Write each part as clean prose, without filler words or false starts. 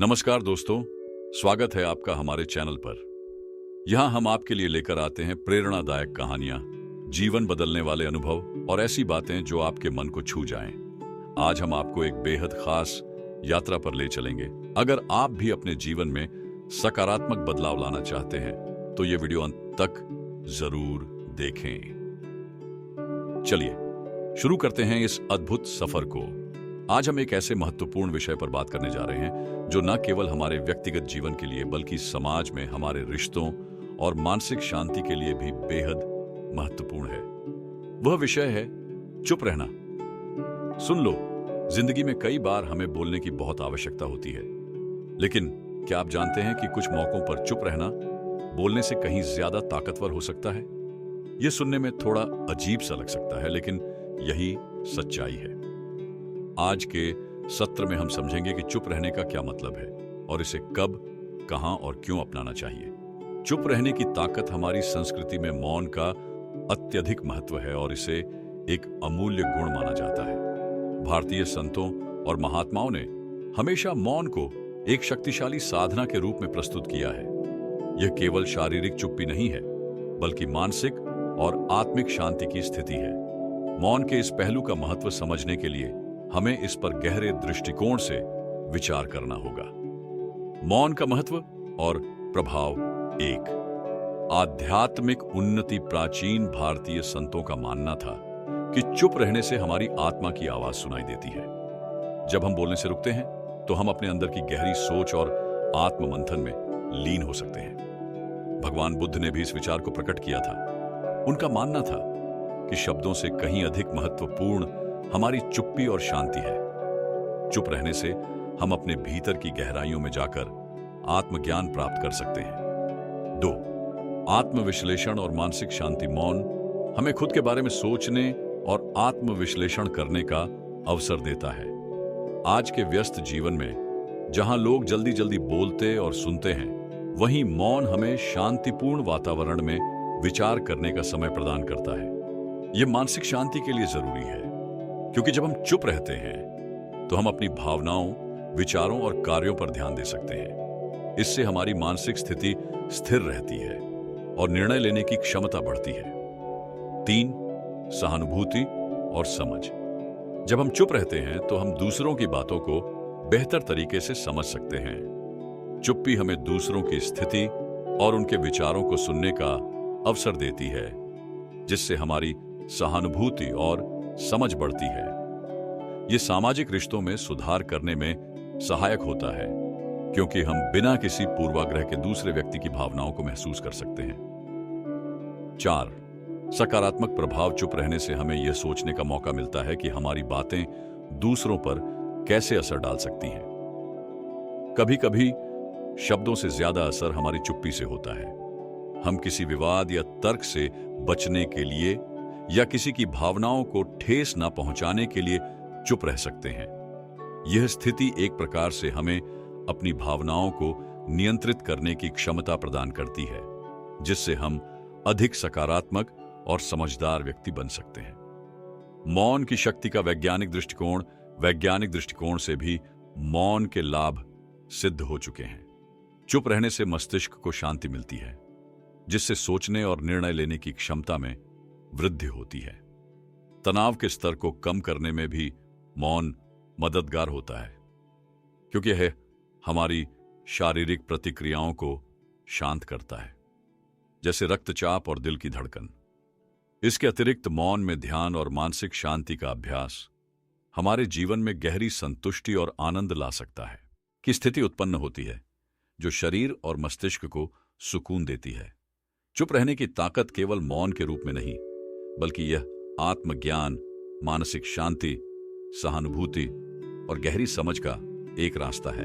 नमस्कार दोस्तों, स्वागत है आपका हमारे चैनल पर। यहाँ हम आपके लिए लेकर आते हैं प्रेरणादायक कहानियां, जीवन बदलने वाले अनुभव और ऐसी बातें जो आपके मन को छू जाएं। आज हम आपको एक बेहद खास यात्रा पर ले चलेंगे। अगर आप भी अपने जीवन में सकारात्मक बदलाव लाना चाहते हैं तो ये वीडियो अंत तक जरूर देखें। चलिए शुरू करते हैं इस अद्भुत सफर को। आज हम एक ऐसे महत्वपूर्ण विषय पर बात करने जा रहे हैं जो न केवल हमारे व्यक्तिगत जीवन के लिए बल्कि समाज में हमारे रिश्तों और मानसिक शांति के लिए भी बेहद महत्वपूर्ण है। वह विषय है चुप रहना। सुन लो, जिंदगी में कई बार हमें बोलने की बहुत आवश्यकता होती है, लेकिन क्या आप जानते हैं कि कुछ मौकों पर चुप रहना बोलने से कहीं ज्यादा ताकतवर हो सकता है? यह सुनने में थोड़ा अजीब सा लग सकता है, लेकिन यही सच्चाई है। आज के सत्र में हम समझेंगे कि चुप रहने का क्या मतलब है और इसे कब, कहां और क्यों अपनाना चाहिए। चुप रहने की ताकत हमारी संस्कृति में मौन का अत्यधिक महत्व है और इसे एक अमूल्य गुण माना जाता है। भारतीय संतों और महात्माओं ने हमेशा मौन को एक शक्तिशाली साधना के रूप में प्रस्तुत किया है। यह केवल शारीरिक चुप्पी नहीं है, बल्कि मानसिक और आत्मिक शांति की स्थिति है। मौन के इस पहलू का महत्व समझने के लिए हमें इस पर गहरे दृष्टिकोण से विचार करना होगा। मौन का महत्व और प्रभाव। एक, आध्यात्मिक उन्नति। प्राचीन भारतीय संतों का मानना था कि चुप रहने से हमारी आत्मा की आवाज सुनाई देती है। जब हम बोलने से रुकते हैं तो हम अपने अंदर की गहरी सोच और आत्ममंथन में लीन हो सकते हैं। भगवान बुद्ध ने भी इस विचार को प्रकट किया था। उनका मानना था कि शब्दों से कहीं अधिक महत्वपूर्ण हमारी चुप्पी और शांति है। चुप रहने से हम अपने भीतर की गहराइयों में जाकर आत्मज्ञान प्राप्त कर सकते हैं। दो, आत्मविश्लेषण और मानसिक शांति। मौन हमें खुद के बारे में सोचने और आत्मविश्लेषण करने का अवसर देता है। आज के व्यस्त जीवन में जहां लोग जल्दी जल्दी बोलते और सुनते हैं, वहीं मौन हमें शांतिपूर्ण वातावरण में विचार करने का समय प्रदान करता है। यह मानसिक शांति के लिए जरूरी है, क्योंकि जब हम चुप रहते हैं तो हम अपनी भावनाओं, विचारों और कार्यों पर ध्यान दे सकते हैं। इससे हमारी मानसिक स्थिति स्थिर रहती है और निर्णय लेने की क्षमता बढ़ती है। तीन, सहानुभूति और समझ। जब हम चुप रहते हैं तो हम दूसरों की बातों को बेहतर तरीके से समझ सकते हैं। चुप्पी हमें दूसरों की स्थिति और उनके विचारों को सुनने का अवसर देती है, जिससे हमारी सहानुभूति और समझ बढ़ती है। यह सामाजिक रिश्तों में सुधार करने में सहायक होता है, क्योंकि हम बिना किसी पूर्वाग्रह के दूसरे व्यक्ति की भावनाओं को महसूस कर सकते हैं। चार, सकारात्मक प्रभाव। चुप रहने से हमें यह सोचने का मौका मिलता है कि हमारी बातें दूसरों पर कैसे असर डाल सकती हैं। कभी कभी शब्दों से ज्यादा असर हमारी चुप्पी से होता है। हम किसी विवाद या तर्क से बचने के लिए या किसी की भावनाओं को ठेस न पहुंचाने के लिए चुप रह सकते हैं। यह स्थिति एक प्रकार से हमें अपनी भावनाओं को नियंत्रित करने की क्षमता प्रदान करती है, जिससे हम अधिक सकारात्मक और समझदार व्यक्ति बन सकते हैं। मौन की शक्ति का वैज्ञानिक दृष्टिकोण से भी मौन के लाभ सिद्ध हो चुके हैं। चुप रहने से मस्तिष्क को शांति मिलती है, जिससे सोचने और निर्णय लेने की क्षमता में वृद्धि होती है। तनाव के स्तर को कम करने में भी मौन मददगार होता है, क्योंकि यह हमारी शारीरिक प्रतिक्रियाओं को शांत करता है, जैसे रक्तचाप और दिल की धड़कन। इसके अतिरिक्त मौन में ध्यान और मानसिक शांति का अभ्यास हमारे जीवन में गहरी संतुष्टि और आनंद ला सकता है की स्थिति उत्पन्न होती है, जो शरीर और मस्तिष्क को सुकून देती है। चुप रहने की ताकत केवल मौन के रूप में नहीं, बल्कि यह आत्मज्ञान, मानसिक शांति, सहानुभूति और गहरी समझ का एक रास्ता है।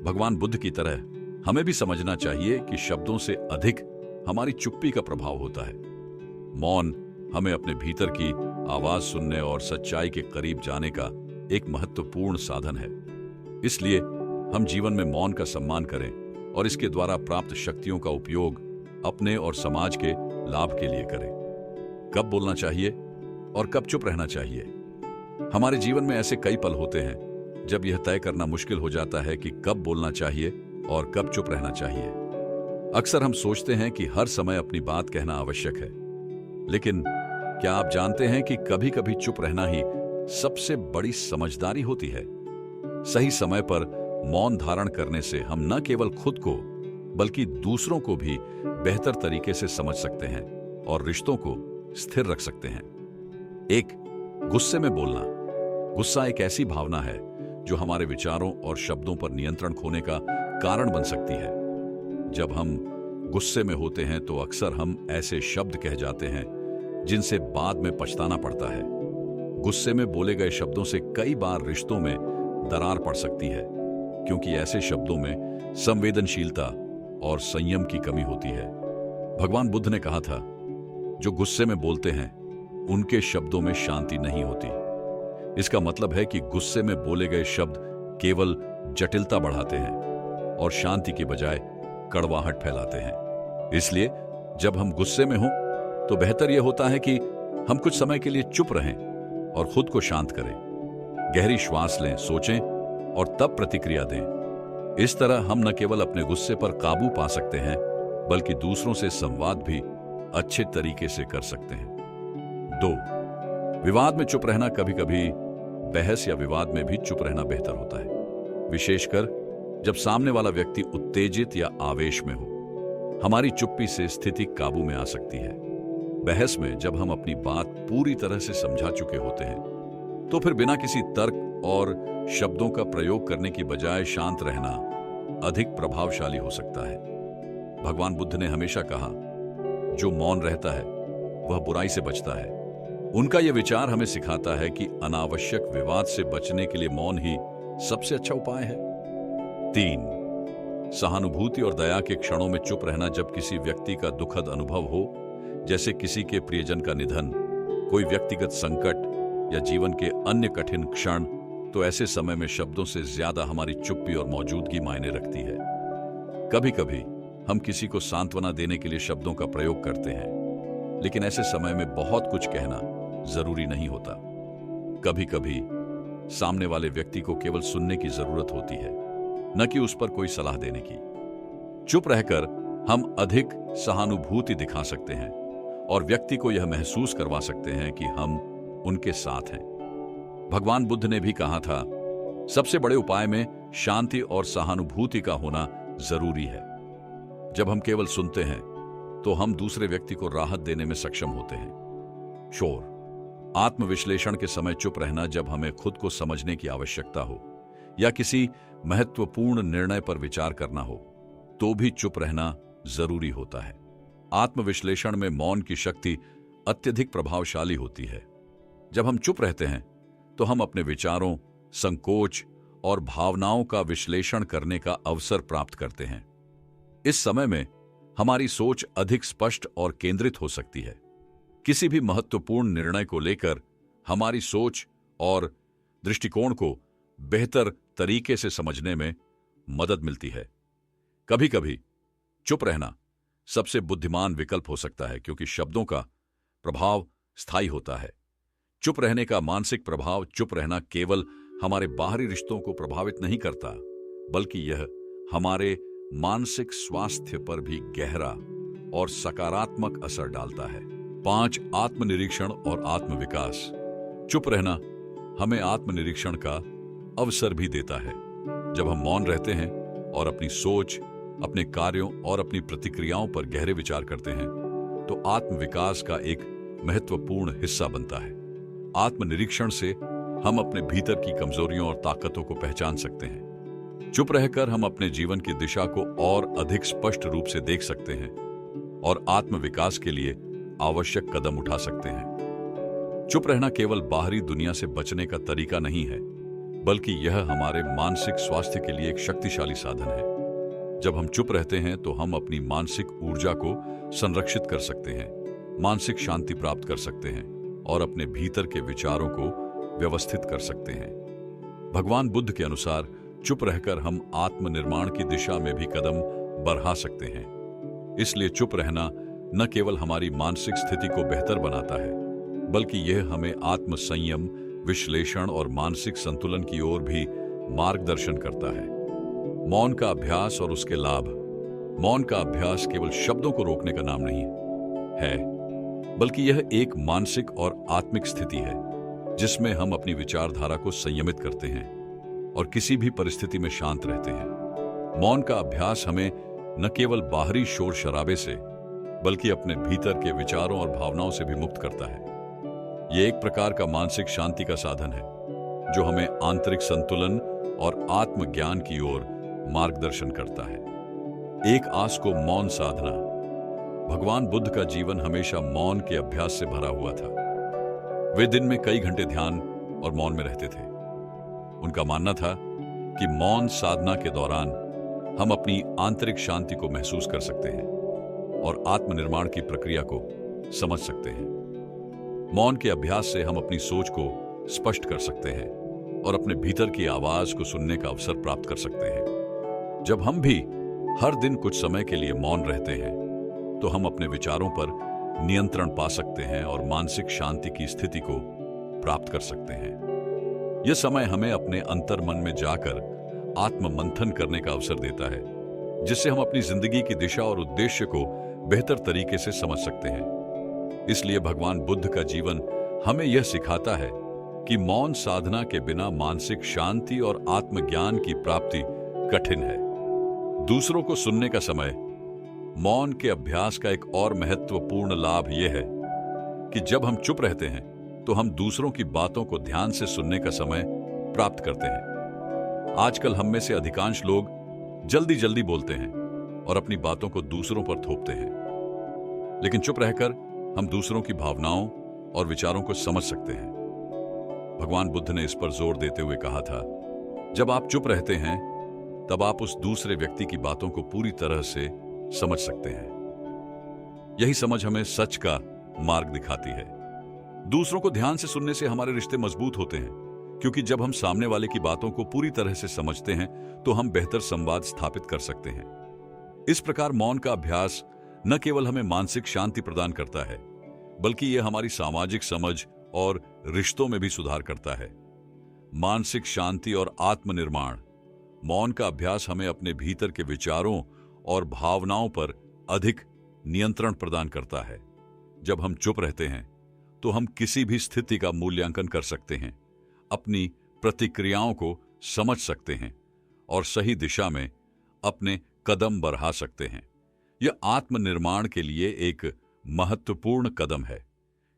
भगवान बुद्ध की तरह हमें भी समझना चाहिए कि शब्दों से अधिक हमारी चुप्पी का प्रभाव होता है। मौन हमें अपने भीतर की आवाज सुनने और सच्चाई के करीब जाने का एक महत्वपूर्ण साधन है। इसलिए हम जीवन में मौन का सम्मान करें और इसके द्वारा प्राप्त शक्तियों का उपयोग अपने और समाज के लाभ के लिए करें। कब बोलना चाहिए और कब चुप रहना चाहिए? हमारे जीवन में ऐसे कई पल होते हैं जब यह तय करना मुश्किल हो जाता है कि कब बोलना चाहिए और कब चुप रहना चाहिए। अक्सर हम सोचते हैं कि हर समय अपनी बात कहना आवश्यक है, लेकिन क्या आप जानते हैं कि कभी-कभी चुप रहना ही सबसे बड़ी समझदारी होती है। सही समय पर मौन धारण करने से हम न केवल खुद को बल्कि दूसरों को भी बेहतर तरीके से समझ सकते हैं और रिश्तों को स्थिर रख सकते हैं। एक, गुस्से में बोलना। गुस्सा एक ऐसी भावना है जो हमारे विचारों और शब्दों पर नियंत्रण खोने का कारण बन सकती है। जब हम गुस्से में होते हैं तो अक्सर हम ऐसे शब्द कह जाते हैं जिनसे बाद में पछताना पड़ता है। गुस्से में बोले गए शब्दों से कई बार रिश्तों में दरार पड़ सकती है, क्योंकि ऐसे शब्दों में संवेदनशीलता और संयम की कमी होती है। भगवान बुद्ध ने कहा था, जो गुस्से में बोलते हैं उनके शब्दों में शांति नहीं होती। इसका मतलब है कि गुस्से में बोले गए शब्द केवल जटिलता बढ़ाते हैं और शांति की बजाय कड़वाहट फैलाते हैं। इसलिए जब हम गुस्से में हों तो बेहतर यह होता है कि हम कुछ समय के लिए चुप रहें और खुद को शांत करें। गहरी श्वास लें, सोचें और तब प्रतिक्रिया दें। इस तरह हम न केवल अपने गुस्से पर काबू पा सकते हैं, बल्कि दूसरों से संवाद भी अच्छे तरीके से कर सकते हैं। 2, विवाद में चुप रहना। कभी कभी बहस या विवाद में भी चुप रहना बेहतर होता है, विशेषकर जब सामने वाला व्यक्ति उत्तेजित या आवेश में हो। हमारी चुप्पी से स्थिति काबू में आ सकती है। बहस में जब हम अपनी बात पूरी तरह से समझा चुके होते हैं तो फिर बिना किसी तर्क और शब्दों का प्रयोग करने की बजाय शांत रहना अधिक प्रभावशाली हो सकता है। भगवान बुद्ध ने हमेशा कहा, जो मौन रहता है वह बुराई से बचता है। उनका यह विचार हमें सिखाता है कि अनावश्यक विवाद से बचने के लिए मौन ही सबसे अच्छा उपाय है। 3, सहानुभूति और दया के क्षणों में चुप रहना। जब किसी व्यक्ति का दुखद अनुभव हो, जैसे किसी के प्रियजन का निधन, कोई व्यक्तिगत संकट या जीवन के अन्य कठिन क्षण, तो ऐसे समय में शब्दों से ज्यादा हमारी चुप्पी और मौजूदगी मायने रखती है। कभी कभी हम किसी को सांत्वना देने के लिए शब्दों का प्रयोग करते हैं, लेकिन ऐसे समय में बहुत कुछ कहना जरूरी नहीं होता। कभी कभी सामने वाले व्यक्ति को केवल सुनने की जरूरत होती है, न कि उस पर कोई सलाह देने की। चुप रहकर हम अधिक सहानुभूति दिखा सकते हैं और व्यक्ति को यह महसूस करवा सकते हैं कि हम उनके साथ हैं। भगवान बुद्ध ने भी कहा था, सबसे बड़े उपाय में शांति और सहानुभूति का होना जरूरी है। जब हम केवल सुनते हैं तो हम दूसरे व्यक्ति को राहत देने में सक्षम होते हैं। शोर, आत्मविश्लेषण के समय चुप रहना। जब हमें खुद को समझने की आवश्यकता हो या किसी महत्वपूर्ण निर्णय पर विचार करना हो, तो भी चुप रहना जरूरी होता है। आत्मविश्लेषण में मौन की शक्ति अत्यधिक प्रभावशाली होती है। जब हम चुप रहते हैं तो हम अपने विचारों, संकोच और भावनाओं का विश्लेषण करने का अवसर प्राप्त करते हैं। इस समय में हमारी सोच अधिक स्पष्ट और केंद्रित हो सकती है। किसी भी महत्वपूर्ण निर्णय को लेकर हमारी सोच और दृष्टिकोण को बेहतर तरीके से समझने में मदद मिलती है। कभी कभी चुप रहना सबसे बुद्धिमान विकल्प हो सकता है, क्योंकि शब्दों का प्रभाव स्थायी होता है। चुप रहने का मानसिक प्रभाव। चुप रहना केवल हमारे बाहरी रिश्तों को प्रभावित नहीं करता, बल्कि यह हमारे मानसिक स्वास्थ्य पर भी गहरा और सकारात्मक असर डालता है। 5, आत्मनिरीक्षण और आत्मविकास। चुप रहना हमें आत्मनिरीक्षण का अवसर भी देता है। जब हम मौन रहते हैं और अपनी सोच, अपने कार्यों और अपनी प्रतिक्रियाओं पर गहरे विचार करते हैं, तो आत्मविकास का एक महत्वपूर्ण हिस्सा बनता है। आत्मनिरीक्षण से हम अपने भीतर की कमजोरियों और ताकतों को पहचान सकते हैं। चुप रहकर हम अपने जीवन की दिशा को और अधिक स्पष्ट रूप से देख सकते हैं और आत्मविकास के लिए आवश्यक कदम उठा सकते हैं। चुप रहना केवल बाहरी दुनिया से बचने का तरीका नहीं है, बल्कि यह हमारे मानसिक स्वास्थ्य के लिए एक शक्तिशाली साधन है। जब हम चुप रहते हैं तो हम अपनी मानसिक ऊर्जा को संरक्षित कर सकते हैं, मानसिक शांति प्राप्त कर सकते हैं और अपने भीतर के विचारों को व्यवस्थित कर सकते हैं। भगवान बुद्ध के अनुसार चुप रहकर हम आत्मनिर्माण की दिशा में भी कदम बढ़ा सकते हैं। इसलिए चुप रहना न केवल हमारी मानसिक स्थिति को बेहतर बनाता है, बल्कि यह हमें आत्म संयम, विश्लेषण और मानसिक संतुलन की ओर भी मार्गदर्शन करता है। मौन का अभ्यास और उसके लाभ। मौन का अभ्यास केवल शब्दों को रोकने का नाम नहीं है, बल्कि यह एक मानसिक और आत्मिक स्थिति है जिसमें हम अपनी विचारधारा को संयमित करते हैं और किसी भी परिस्थिति में शांत रहते हैं। मौन का अभ्यास हमें न केवल बाहरी शोर शराबे से बल्कि अपने भीतर के विचारों और भावनाओं से भी मुक्त करता है। यह एक प्रकार का मानसिक शांति का साधन है जो हमें आंतरिक संतुलन और आत्मज्ञान की ओर मार्गदर्शन करता है। एक आस को मौन साधना। भगवान बुद्ध का जीवन हमेशा मौन के अभ्यास से भरा हुआ था। वे दिन में कई घंटे ध्यान और मौन में रहते थे। उनका मानना था कि मौन साधना के दौरान हम अपनी आंतरिक शांति को महसूस कर सकते हैं और आत्मनिर्माण की प्रक्रिया को समझ सकते हैं। मौन के अभ्यास से हम अपनी सोच को स्पष्ट कर सकते हैं और अपने भीतर की आवाज को सुनने का अवसर प्राप्त कर सकते हैं। जब हम भी हर दिन कुछ समय के लिए मौन रहते हैं तो हम अपने विचारों पर नियंत्रण पा सकते हैं और मानसिक शांति की स्थिति को प्राप्त कर सकते हैं। यह समय हमें अपने अंतर मन में जाकर आत्म मंथन करने का अवसर देता है, जिससे हम अपनी जिंदगी की दिशा और उद्देश्य को बेहतर तरीके से समझ सकते हैं। इसलिए भगवान बुद्ध का जीवन हमें यह सिखाता है कि मौन साधना के बिना मानसिक शांति और आत्मज्ञान की प्राप्ति कठिन है। दूसरों को सुनने का समय। मौन के अभ्यास का एक और महत्वपूर्ण लाभ यह है कि जब हम चुप रहते हैं तो हम दूसरों की बातों को ध्यान से सुनने का समय प्राप्त करते हैं। आजकल हम में से अधिकांश लोग जल्दी जल्दी बोलते हैं और अपनी बातों को दूसरों पर थोपते हैं, लेकिन चुप रहकर हम दूसरों की भावनाओं और विचारों को समझ सकते हैं। भगवान बुद्ध ने इस पर जोर देते हुए कहा था, जब आप चुप रहते हैं तब आप उस दूसरे व्यक्ति की बातों को पूरी तरह से समझ सकते हैं। यही समझ हमें सच का मार्ग दिखाती है। दूसरों को ध्यान से सुनने से हमारे रिश्ते मजबूत होते हैं, क्योंकि जब हम सामने वाले की बातों को पूरी तरह से समझते हैं तो हम बेहतर संवाद स्थापित कर सकते हैं। इस प्रकार मौन का अभ्यास न केवल हमें मानसिक शांति प्रदान करता है, बल्कि यह हमारी सामाजिक समझ और रिश्तों में भी सुधार करता है। मानसिक शांति और आत्मनिर्माण। मौन का अभ्यास हमें अपने भीतर के विचारों और भावनाओं पर अधिक नियंत्रण प्रदान करता है। जब हम चुप रहते हैं तो हम किसी भी स्थिति का मूल्यांकन कर सकते हैं, अपनी प्रतिक्रियाओं को समझ सकते हैं और सही दिशा में अपने कदम बढ़ा सकते हैं। यह आत्मनिर्माण के लिए एक महत्वपूर्ण कदम है,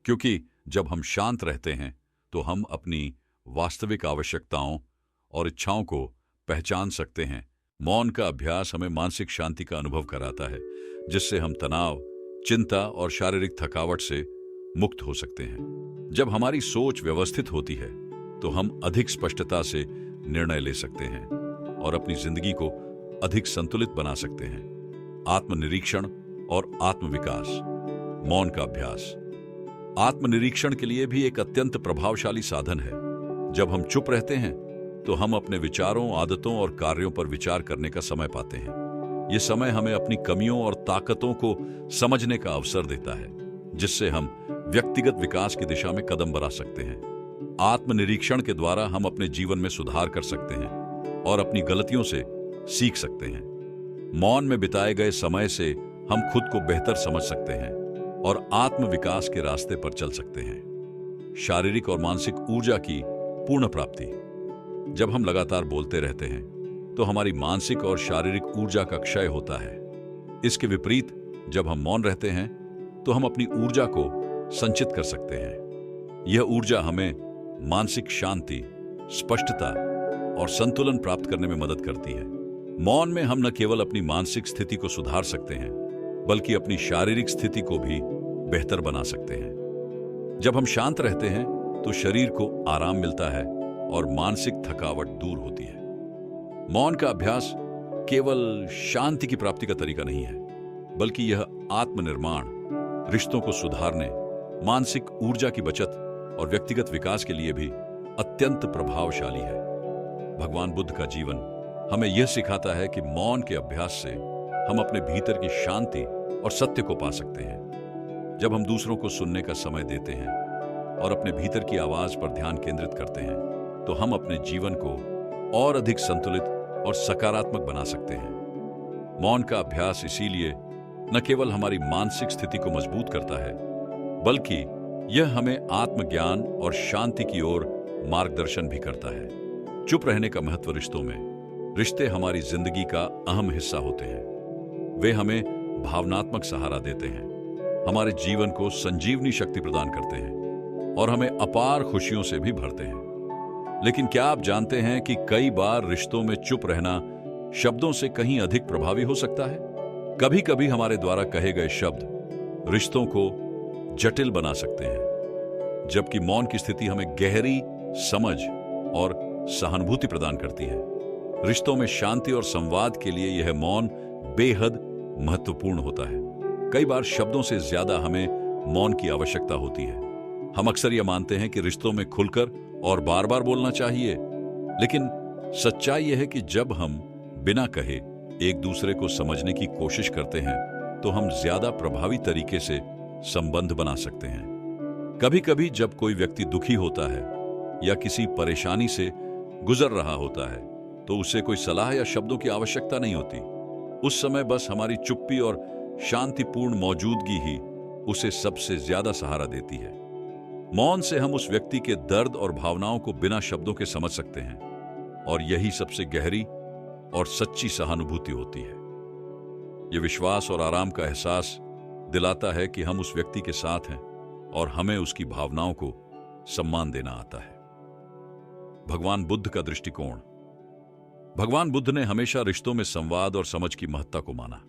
क्योंकि जब हम शांत रहते हैं तो हम अपनी वास्तविक आवश्यकताओं और इच्छाओं को पहचान सकते हैं। मौन का अभ्यास हमें मानसिक शांति का अनुभव कराता है, जिससे हम तनाव, चिंता और शारीरिक थकावट से मुक्त हो सकते हैं। जब हमारी सोच व्यवस्थित होती है तो हम अधिक स्पष्टता से निर्णय ले सकते हैं और अपनी जिंदगी को अधिक संतुलित बना सकते हैं। आत्मनिरीक्षण और आत्मविकास। मौन का अभ्यास आत्मनिरीक्षण के लिए भी एक अत्यंत प्रभावशाली साधन है। जब हम चुप रहते हैं तो हम अपने विचारों, आदतों और कार्यों पर विचार करने का समय पाते हैं। यह समय हमें अपनी कमियों और ताकतों को समझने का अवसर देता है, जिससे हम व्यक्तिगत विकास की दिशा में कदम बढ़ा सकते हैं। आत्मनिरीक्षण के द्वारा हम अपने जीवन में सुधार कर सकते हैं और अपनी गलतियों से सीख सकते हैं। मौन में बिताए गए समय से हम खुद को बेहतर समझ सकते हैं और आत्मविकास के रास्ते पर चल सकते हैं। शारीरिक और मानसिक ऊर्जा की पूर्ण प्राप्ति। जब हम लगातार बोलते रहते हैं तो हमारी मानसिक और शारीरिक ऊर्जा का क्षय होता है। इसके विपरीत जब हम मौन रहते हैं तो हम अपनी ऊर्जा को संचित कर सकते हैं। यह ऊर्जा हमें मानसिक शांति, स्पष्टता और संतुलन प्राप्त करने में मदद करती है। मौन में हम न केवल अपनी मानसिक स्थिति को सुधार सकते हैं, बल्कि अपनी शारीरिक स्थिति को भी बेहतर बना सकते हैं। जब हम शांत रहते हैं तो शरीर को आराम मिलता है और मानसिक थकावट दूर होती है। मौन का अभ्यास केवल शांति की प्राप्ति का तरीका नहीं है, बल्कि यह आत्मनिर्माण, रिश्तों को सुधारने, मानसिक ऊर्जा की बचत और व्यक्तिगत विकास के लिए भी अत्यंत प्रभावशाली है। भगवान बुद्ध का जीवन हमें यह सिखाता है कि मौन के अभ्यास से हम अपने भीतर की शांति और सत्य को पा सकते हैं। जब हम दूसरों को सुनने का समय देते हैं और अपने भीतर की आवाज पर ध्यान केंद्रित करते हैं तो हम अपने जीवन को और अधिक संतुलित और सकारात्मक बना सकते हैं। मौन का अभ्यास इसीलिए न केवल हमारी मानसिक स्थिति को मजबूत करता है, बल्कि यह हमें आत्मज्ञान और शांति की ओर मार्गदर्शन भी करता है। चुप रहने का महत्व रिश्तों में। रिश्ते हमारी जिंदगी का अहम हिस्सा होते हैं। वे हमें भावनात्मक सहारा देते हैं, हमारे जीवन को संजीवनी शक्ति प्रदान करते हैं और हमें अपार खुशियों से भी भरते हैं। लेकिन क्या आप जानते हैं कि कई बार रिश्तों में चुप रहना शब्दों से कहीं अधिक प्रभावी हो सकता है? कभी कभी हमारे द्वारा कहे गए शब्द रिश्तों को जटिल बना सकते हैं, जबकि मौन की स्थिति हमें गहरी समझ और सहानुभूति प्रदान करती है। रिश्तों में शांति और संवाद के लिए यह मौन बेहद महत्वपूर्ण होता है। कई बार शब्दों से ज्यादा हमें मौन की आवश्यकता होती है। हम अक्सर यह मानते हैं कि रिश्तों में खुलकर और बार बार बोलना चाहिए, लेकिन सच्चाई यह है कि जब हम बिना कहे एक दूसरे को समझने की कोशिश करते हैं तो हम ज्यादा प्रभावी तरीके से संबंध बना सकते हैं। कभी कभी जब कोई व्यक्ति दुखी होता है या किसी परेशानी से गुजर रहा होता है तो उसे कोई सलाह या शब्दों की आवश्यकता नहीं होती। उस समय बस हमारी चुप्पी और शांतिपूर्ण मौजूदगी ही उसे सबसे ज्यादा सहारा देती है। मौन से हम उस व्यक्ति के दर्द और भावनाओं को बिना शब्दों के समझ सकते हैं, और यही सबसे गहरी और सच्ची सहानुभूति होती है। यह विश्वास और आराम का एहसास दिलाता है कि हम उस व्यक्ति के साथ हैं और हमें उसकी भावनाओं को सम्मान देना आता है। भगवान बुद्ध का दृष्टिकोण। भगवान बुद्ध ने हमेशा रिश्तों में संवाद और समझ की महत्ता को माना,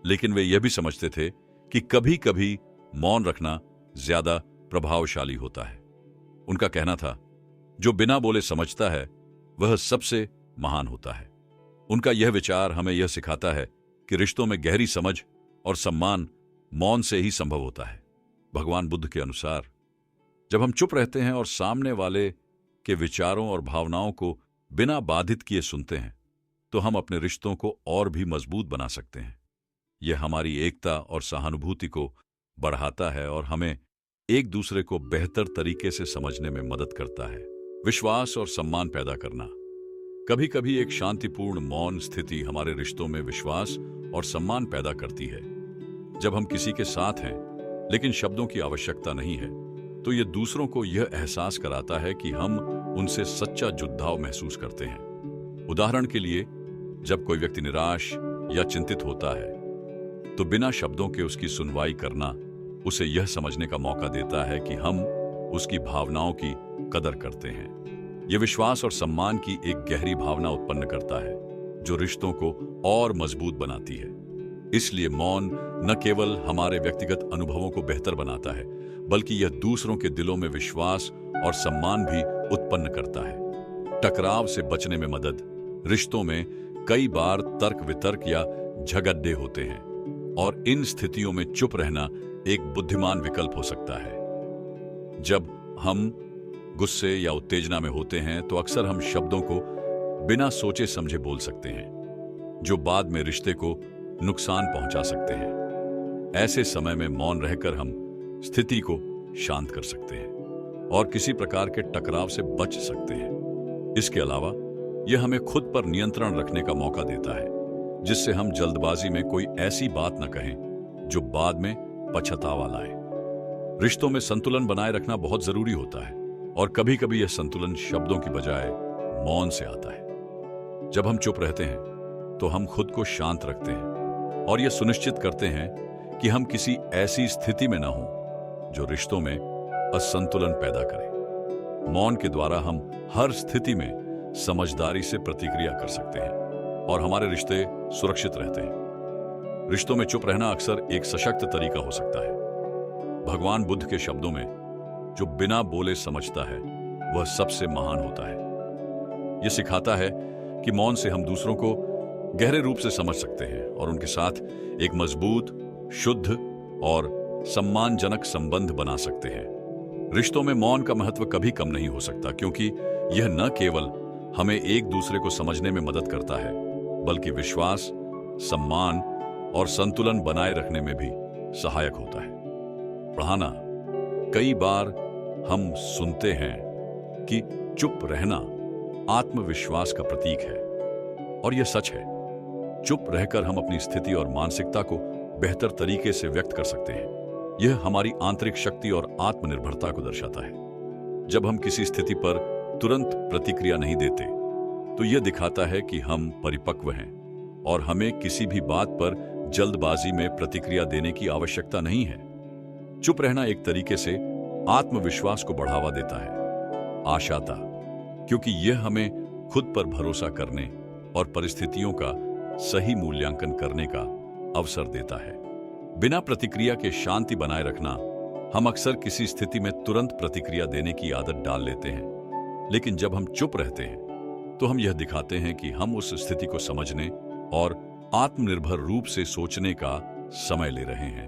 लेकिन वे यह भी समझते थे कि कभी कभी मौन रखना ज्यादा प्रभावशाली होता है। उनका कहना था, जो बिना बोले समझता है वह सबसे महान होता है। उनका यह विचार हमें यह सिखाता है कि रिश्तों में गहरी समझ और सम्मान मौन से ही संभव होता है। भगवान बुद्ध के अनुसार जब हम चुप रहते हैं और सामने वाले के विचारों और भावनाओं को बिना बाधित किए सुनते हैं, तो हम अपने रिश्तों को और भी मजबूत बना सकते हैं। यह हमारी एकता और सहानुभूति को बढ़ाता है और हमें एक दूसरे को बेहतर तरीके से समझने में मदद करता है। विश्वास और सम्मान पैदा करना। कभी कभी एक शांतिपूर्ण मौन स्थिति हमारे रिश्तों में विश्वास और सम्मान पैदा करती है। जब हम किसी के साथ हैं लेकिन शब्दों की आवश्यकता नहीं है, तो यह दूसरों को यह एहसास कराता है कि हम उनसे सच्चा जुड़ाव महसूस करते हैं। उदाहरण के लिए, जब कोई व्यक्ति निराश या चिंतित होता है तो बिना शब्दों के उसकी सुनवाई करना उसे यह समझने का मौका देता है कि हम उसकी भावनाओं की कदर करते हैं। यह विश्वास और सम्मान की एक गहरी भावना उत्पन्न करता है जो रिश्तों को और मजबूत बनाती है। इसलिए मौन न केवल हमारे व्यक्तिगत अनुभवों को बेहतर बनाता है, बल्कि यह दूसरों के दिलों में विश्वास और सम्मान भी उत्पन्न करता है। टकराव से बचने में मदद। रिश्तों में कई बार तर्क वितर्क या झगड़े होते हैं, और इन स्थितियों में चुप रहना एक बुद्धिमान विकल्प हो सकता है। जब हम गुस्से या उत्तेजना में होते हैं तो अक्सर हम शब्दों को बिना सोचे समझे बोल सकते हैं, जो बाद में रिश्ते को नुकसान पहुंचा सकते हैं। ऐसे समय में मौन रहकर हम स्थिति को शांत कर सकते हैं और किसी प्रकार के टकराव से बच सकते हैं। इसके अलावा यह हमें खुद पर नियंत्रण रखने का मौका देता है, जिससे हम जल्दबाजी में कोई ऐसी बात न कहें जो बाद में पछतावा लाए। रिश्तों में संतुलन बनाए रखना बहुत जरूरी होता है, और कभी कभी यह संतुलन शब्दों की बजाय मौन से आता है। जब हम चुप रहते हैं तो हम खुद को शांत रखते हैं और यह सुनिश्चित करते हैं कि हम किसी ऐसी स्थिति में न हों जो रिश्तों में असंतुलन पैदा करे। मौन के द्वारा हम हर स्थिति में समझदारी से प्रतिक्रिया कर सकते हैं और हमारे रिश्ते सुरक्षित रहते हैं। रिश्तों में चुप रहना अक्सर एक सशक्त तरीका हो सकता है। भगवान बुद्ध के शब्दों में, जो बिना बोले समझता है वह सबसे महान होता है। यह सिखाता है कि मौन से हम दूसरों को गहरे रूप से समझ सकते हैं और उनके साथ एक मजबूत, शुद्ध और सम्मानजनक संबंध बना सकते हैं। रिश्तों में मौन का महत्व कभी कम नहीं हो सकता, क्योंकि यह न केवल हमें एक दूसरे को समझने में मदद करता है, बल्कि विश्वास, सम्मान और संतुलन बनाए रखने में भी सहायक होता है। पढ़ाना। कई बार हम सुनते हैं कि चुप रहना आत्मविश्वास का प्रतीक है। और यह सच है, चुप रहकर हम अपनी स्थिति और मानसिकता को बेहतर तरीके से व्यक्त कर सकते हैं। यह हमारी आंतरिक शक्ति और आत्मनिर्भरता को दर्शाता है। जब हम किसी स्थिति पर तुरंत प्रतिक्रिया नहीं देते, तो यह दिखाता है कि हम परिपक्व हैं और हमें किसी भी बात पर जल्दबाजी में प्रतिक्रिया देने की आवश्यकता नहीं है। चुप रहना एक तरीके से आत्मविश्वास को बढ़ावा देता है, आशाता, क्योंकि यह हमें खुद पर भरोसा करने और परिस्थितियों का सही मूल्यांकन करने का अवसर देता है। बिना प्रतिक्रिया के शांति बनाए रखना, हम अक्सर किसी स्थिति में तुरंत प्रतिक्रिया देने की आदत डाल लेते हैं, लेकिन जब हम चुप रहते हैं तो हम यह दिखाते हैं कि हम उस स्थिति को समझने और आत्मनिर्भर रूप से सोचने का समय ले रहे हैं।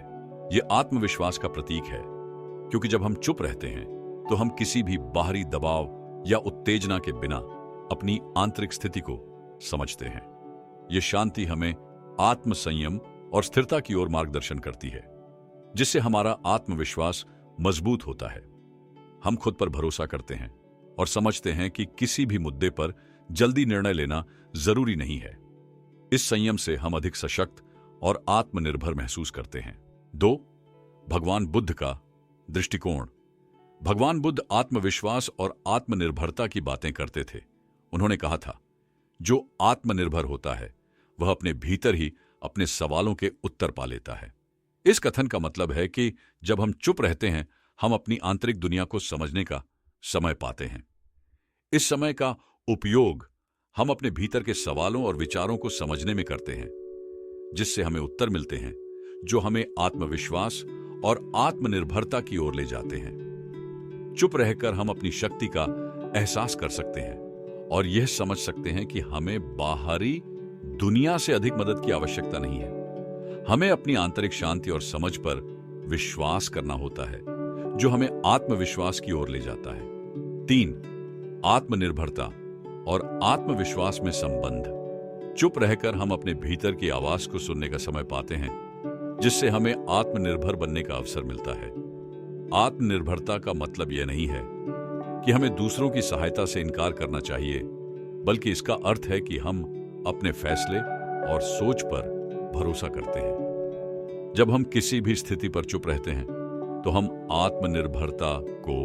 यह आत्मविश्वास का प्रतीक है, क्योंकि जब हम चुप रहते हैं तो हम किसी भी बाहरी दबाव या उत्तेजना के बिना अपनी आंतरिक स्थिति को समझते हैं। यह शांति हमें आत्मसंयम और स्थिरता की ओर मार्गदर्शन करती है, जिससे हमारा आत्मविश्वास मजबूत होता है। हम खुद पर भरोसा करते हैं और समझते हैं कि किसी भी मुद्दे पर जल्दी निर्णय लेना जरूरी नहीं है। इस संयम से हम अधिक सशक्त और आत्मनिर्भर महसूस करते हैं। 2. भगवान बुद्ध का दृष्टिकोण। भगवान बुद्ध आत्मविश्वास और आत्मनिर्भरता की बातें करते थे। उन्होंने कहा था, जो आत्मनिर्भर होता है वह अपने भीतर ही अपने सवालों के उत्तर पा लेता है। इस कथन का मतलब है कि जब हम चुप रहते हैं, हम अपनी आंतरिक दुनिया को समझने का समय पाते हैं। इस समय का उपयोग हम अपने भीतर के सवालों और विचारों को समझने में करते हैं, जिससे हमें उत्तर मिलते हैं जो हमें आत्मविश्वास और आत्मनिर्भरता की ओर ले जाते हैं। चुप रहकर हम अपनी शक्ति का एहसास कर सकते हैं और यह समझ सकते हैं कि हमें बाहरी दुनिया से अधिक मदद की आवश्यकता नहीं है। हमें अपनी आंतरिक शांति और समझ पर विश्वास करना होता है, जो हमें आत्मविश्वास की ओर ले जाता है। 3. आत्मनिर्भरता और आत्मविश्वास में संबंध। चुप रहकर हम अपने भीतर की आवाज को सुनने का समय पाते हैं, जिससे हमें आत्मनिर्भर बनने का अवसर मिलता है। आत्मनिर्भरता का मतलब यह नहीं है कि हमें दूसरों की सहायता से इनकार करना चाहिए, बल्कि इसका अर्थ है कि हम अपने फैसले और सोच पर भरोसा करते हैं। जब हम किसी भी स्थिति पर चुप रहते हैं तो हम आत्मनिर्भरता को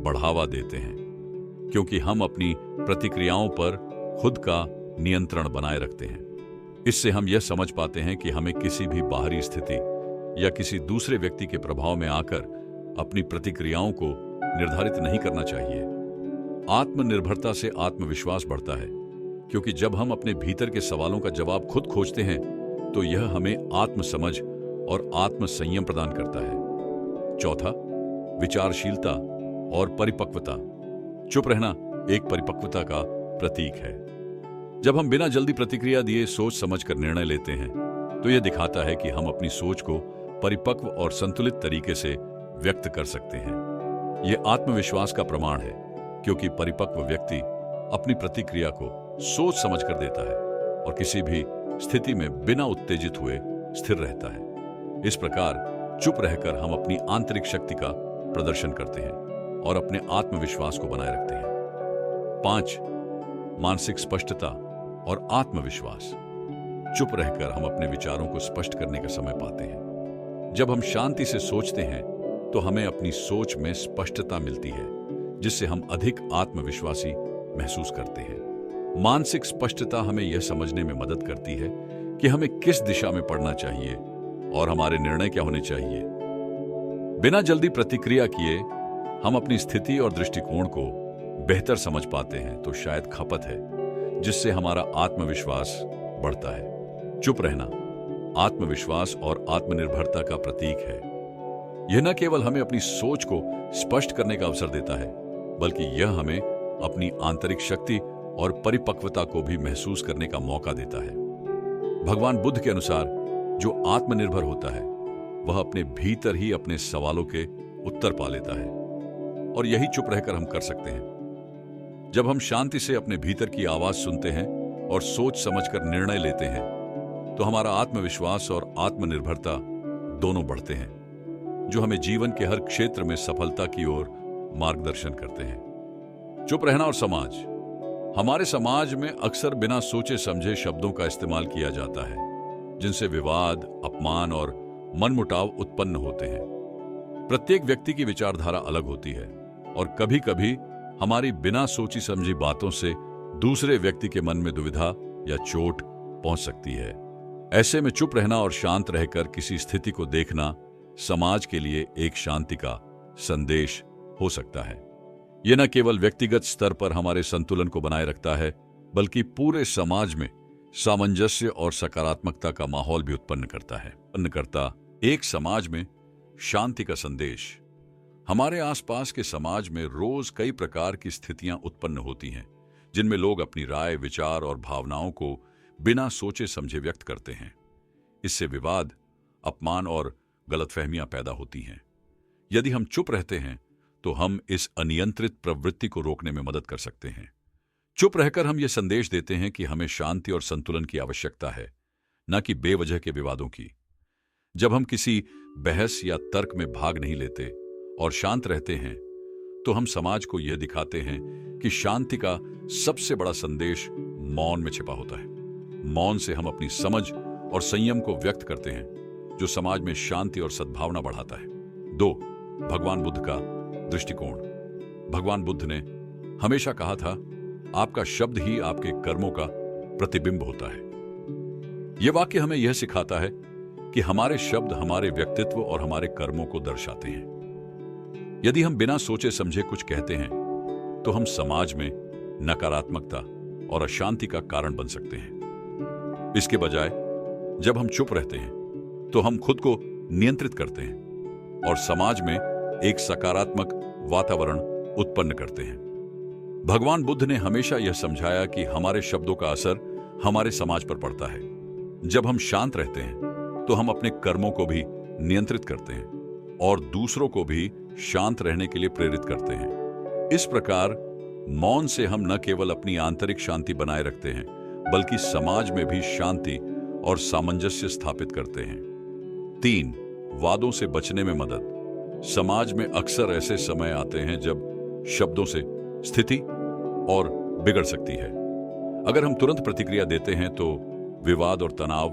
बढ़ावा देते हैं, क्योंकि हम अपनी प्रतिक्रियाओं पर खुद का नियंत्रण बनाए रखते हैं। इससे हम यह समझ पाते हैं कि हमें किसी भी बाहरी स्थिति या किसी दूसरे व्यक्ति के प्रभाव में आकर अपनी प्रतिक्रियाओं को निर्धारित नहीं करना चाहिए। आत्मनिर्भरता से आत्मविश्वास बढ़ता है, क्योंकि जब हम अपने भीतर के सवालों का जवाब खुद खोजते हैं तो यह हमें आत्मसमझ और आत्मसंयम प्रदान करता है। 4. विचारशीलता और परिपक्वता। चुप रहना एक परिपक्वता का प्रतीक है। जब हम बिना जल्दी प्रतिक्रिया दिए सोच समझकर निर्णय लेते हैं, तो यह दिखाता है कि हम अपनी सोच को परिपक्व और संतुलित तरीके से व्यक्त कर सकते हैं। यह आत्मविश्वास का प्रमाण है, क्योंकि परिपक्व व्यक्ति अपनी प्रतिक्रिया को सोच समझकर देता है और किसी भी स्थिति में बिना उत्तेजित हुए स्थिर रहता है। इस प्रकार चुप रहकर हम अपनी आंतरिक शक्ति का प्रदर्शन करते हैं और अपने आत्मविश्वास को बनाए रखते हैं। 5. मानसिक स्पष्टता और आत्मविश्वास। चुप रहकर हम अपने विचारों को स्पष्ट करने का समय पाते हैं। जब हम शांति से सोचते हैं तो हमें अपनी सोच में स्पष्टता मिलती है, जिससे हम अधिक आत्मविश्वासी महसूस करते हैं। मानसिक स्पष्टता हमें यह समझने में मदद करती है कि हमें किस दिशा में पढ़ना चाहिए और हमारे निर्णय क्या होने चाहिए। बिना जल्दी प्रतिक्रिया किए हम अपनी स्थिति और दृष्टिकोण को बेहतर समझ पाते हैं, तो शायद खपत है जिससे हमारा आत्मविश्वास बढ़ता है। चुप रहना आत्मविश्वास और आत्मनिर्भरता का प्रतीक है। यह न केवल हमें अपनी सोच को स्पष्ट करने का अवसर देता है, बल्कि यह हमें अपनी आंतरिक शक्ति और परिपक्वता को भी महसूस करने का मौका देता है। भगवान बुद्ध के अनुसार जो आत्मनिर्भर होता है वह अपने भीतर ही अपने सवालों के उत्तर पा लेता है, और यही चुप रहकर हम कर सकते हैं। जब हम शांति से अपने भीतर की आवाज सुनते हैं और सोच समझकर निर्णय लेते हैं, तो हमारा आत्मविश्वास और आत्मनिर्भरता दोनों बढ़ते हैं, जो हमें जीवन के हर क्षेत्र में सफलता की ओर मार्गदर्शन करते हैं। चुप रहना और समाज। हमारे समाज में अक्सर बिना सोचे समझे शब्दों का इस्तेमाल किया जाता है, जिनसे विवाद, अपमान और मनमुटाव उत्पन्न होते हैं। प्रत्येक व्यक्ति की विचारधारा अलग होती है और कभी-कभी हमारी बिना सोची समझी बातों से दूसरे व्यक्ति के मन में दुविधा या चोट पहुंच सकती है। ऐसे में चुप रहना और शांत रहकर किसी स्थिति को देखना समाज के लिए एक शांति का संदेश हो सकता है। यह न केवल व्यक्तिगत स्तर पर हमारे संतुलन को बनाए रखता है, बल्कि पूरे समाज में सामंजस्य और सकारात्मकता का माहौल भी उत्पन्न करता। एक समाज में शांति का संदेश। हमारे आसपास के समाज में रोज कई प्रकार की स्थितियां उत्पन्न होती हैं, जिनमें लोग अपनी राय, विचार और भावनाओं को बिना सोचे समझे व्यक्त करते हैं। इससे विवाद, अपमान और गलतफहमियां पैदा होती हैं। यदि हम चुप रहते हैं तो हम इस अनियंत्रित प्रवृत्ति को रोकने में मदद कर सकते हैं। चुप रहकर हम ये संदेश देते हैं कि हमें शांति और संतुलन की आवश्यकता है, न कि बेवजह के विवादों की। जब हम किसी बहस या तर्क में भाग नहीं लेते और शांत रहते हैं, तो हम समाज को यह दिखाते हैं कि शांति का सबसे बड़ा संदेश मौन में छिपा होता है। मौन से हम अपनी समझ और संयम को व्यक्त करते हैं, जो समाज में शांति और सद्भावना बढ़ाता है। 2. भगवान बुद्ध का दृष्टिकोण। भगवान बुद्ध ने हमेशा कहा था, आपका शब्द ही आपके कर्मों का प्रतिबिंब होता है। यह वाक्य हमें यह सिखाता है कि हमारे शब्द हमारे व्यक्तित्व और हमारे कर्मों को दर्शाते हैं। यदि हम बिना सोचे समझे कुछ कहते हैं, तो हम समाज में नकारात्मकता और अशांति का कारण बन सकते हैं। इसके बजाय जब हम चुप रहते हैं, तो हम खुद को नियंत्रित करते हैं और समाज में एक सकारात्मक वातावरण उत्पन्न करते हैं। भगवान बुद्ध ने हमेशा यह समझाया कि हमारे शब्दों का असर हमारे समाज पर पड़ता है। जब हम शांत रहते हैं, तो हम अपने कर्मों को भी नियंत्रित करते हैं और दूसरों को भी शांत रहने के लिए प्रेरित करते हैं। इस प्रकार मौन से हम न केवल अपनी आंतरिक शांति बनाए रखते हैं, बल्कि समाज में भी शांति और सामंजस्य स्थापित करते हैं। 3. वादों से बचने में मदद। समाज में अक्सर ऐसे समय आते हैं जब शब्दों से स्थिति और बिगड़ सकती है। अगर हम तुरंत प्रतिक्रिया देते हैं तो विवाद और तनाव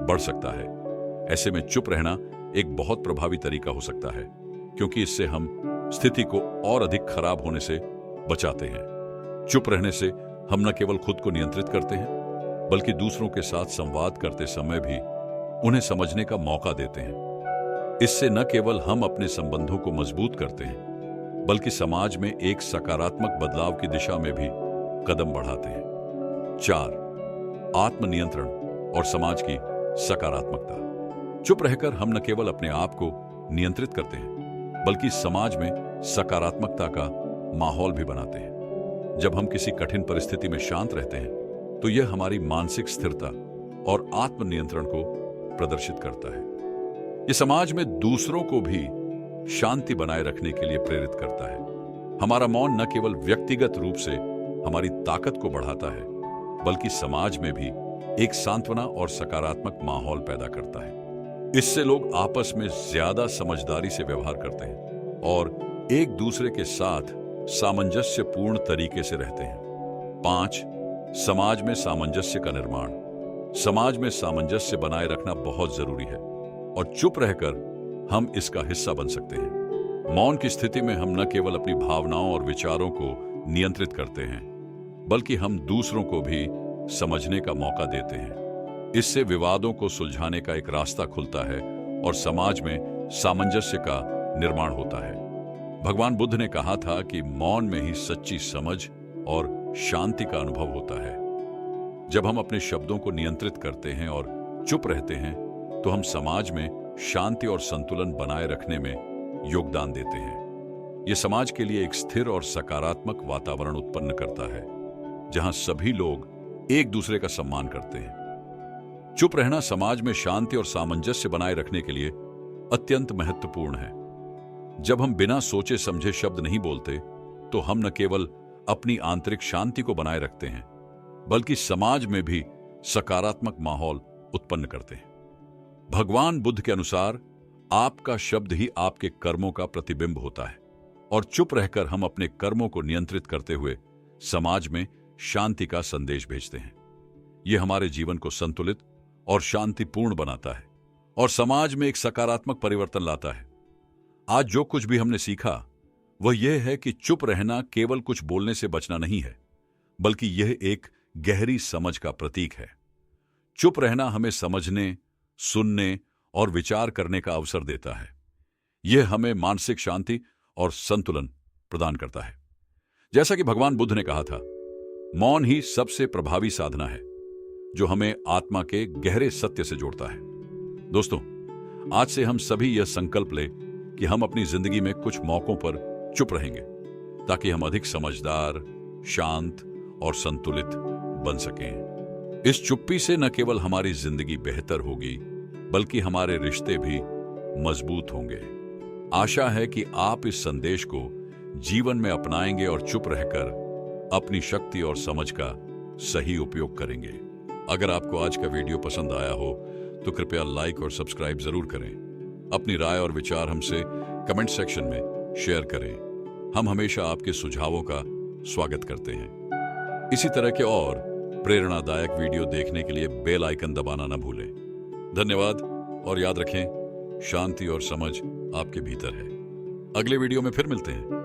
बढ़ सकता है। ऐसे में चुप रहना एक बहुत प्रभावी तरीका हो सकता है, क्योंकि इससे हम स्थिति को और अधिक खराब होने से बचाते हैं। चुप रहने से हम न केवल खुद को नियंत्रित करते हैं, बल्कि दूसरों के साथ संवाद करते समय भी उन्हें समझने का मौका देते हैं। इससे न केवल हम अपने संबंधों को मजबूत करते हैं, बल्कि समाज में एक सकारात्मक बदलाव की दिशा में भी कदम बढ़ाते हैं। 4. आत्मनियंत्रण और समाज की सकारात्मकता। चुप रहकर हम न केवल अपने आप को नियंत्रित करते हैं, बल्कि समाज में सकारात्मकता का माहौल भी बनाते हैं। जब हम किसी कठिन परिस्थिति में शांत रहते हैं, तो यह हमारी मानसिक स्थिरता और आत्मनियंत्रण को प्रदर्शित करता है। यह समाज में दूसरों को भी शांति बनाए रखने के लिए प्रेरित करता है। हमारा मौन न केवल व्यक्तिगत रूप से हमारी ताकत को बढ़ाता है, बल्कि समाज में भी एक सांत्वना और सकारात्मक माहौल पैदा करता है। इससे लोग आपस में ज्यादा समझदारी से व्यवहार करते हैं और एक दूसरे के साथ सामंजस्यपूर्ण तरीके से रहते हैं। 5. समाज में सामंजस्य का निर्माण। समाज में सामंजस्य बनाए रखना बहुत जरूरी है और चुप रहकर हम इसका हिस्सा बन सकते हैं। मौन की स्थिति में हम न केवल अपनी भावनाओं और विचारों को नियंत्रित करते हैं, बल्कि हम दूसरों को भी समझने का मौका देते हैं। इससे विवादों को सुलझाने का एक रास्ता खुलता है और समाज में सामंजस्य का निर्माण होता है। भगवान बुद्ध ने कहा था कि मौन में ही सच्ची समझ और शांति का अनुभव होता है। जब हम अपने शब्दों को नियंत्रित करते हैं और चुप रहते हैं, तो हम समाज में शांति और संतुलन बनाए रखने में योगदान देते हैं। यह समाज के लिए एक स्थिर और सकारात्मक वातावरण उत्पन्न करता है, जहां सभी लोग एक दूसरे का सम्मान करते हैं। चुप रहना समाज में शांति और सामंजस्य बनाए रखने के लिए अत्यंत महत्वपूर्ण है। जब हम बिना सोचे समझे शब्द नहीं बोलते, तो हम न केवल अपनी आंतरिक शांति को बनाए रखते हैं, बल्कि समाज में भी सकारात्मक माहौल उत्पन्न करते हैं। भगवान बुद्ध के अनुसार आपका शब्द ही आपके कर्मों का प्रतिबिंब होता है और चुप रहकर हम अपने कर्मों को नियंत्रित करते हुए समाज में शांति का संदेश भेजते हैं। यह हमारे जीवन को संतुलित और शांतिपूर्ण बनाता है और समाज में एक सकारात्मक परिवर्तन लाता है। आज जो कुछ भी हमने सीखा वह यह है कि चुप रहना केवल कुछ बोलने से बचना नहीं है, बल्कि यह एक गहरी समझ का प्रतीक है। चुप रहना हमें समझने, सुनने और विचार करने का अवसर देता है। यह हमें मानसिक शांति और संतुलन प्रदान करता है। जैसा कि भगवान बुद्ध ने कहा था, मौन ही सबसे प्रभावी साधना है जो हमें आत्मा के गहरे सत्य से जोड़ता है। दोस्तों, आज से हम सभी यह संकल्प लें कि हम अपनी जिंदगी में कुछ मौकों पर चुप रहेंगे ताकि हम अधिक समझदार, शांत और संतुलित बन सकें। इस चुप्पी से न केवल हमारी जिंदगी बेहतर होगी, बल्कि हमारे रिश्ते भी मजबूत होंगे। आशा है कि आप इस संदेश को जीवन में अपनाएंगे और चुप रहकर अपनी शक्ति और समझ का सही उपयोग करेंगे। अगर आपको आज का वीडियो पसंद आया हो तो कृपया लाइक और सब्सक्राइब जरूर करें। अपनी राय और विचार हमसे कमेंट सेक्शन में शेयर करें। हम हमेशा आपके सुझावों का स्वागत करते हैं। इसी तरह के और प्रेरणादायक वीडियो देखने के लिए बेल आइकन दबाना न भूलें। धन्यवाद और याद रखें, शांति और समझ आपके भीतर है। अगले वीडियो में फिर मिलते हैं।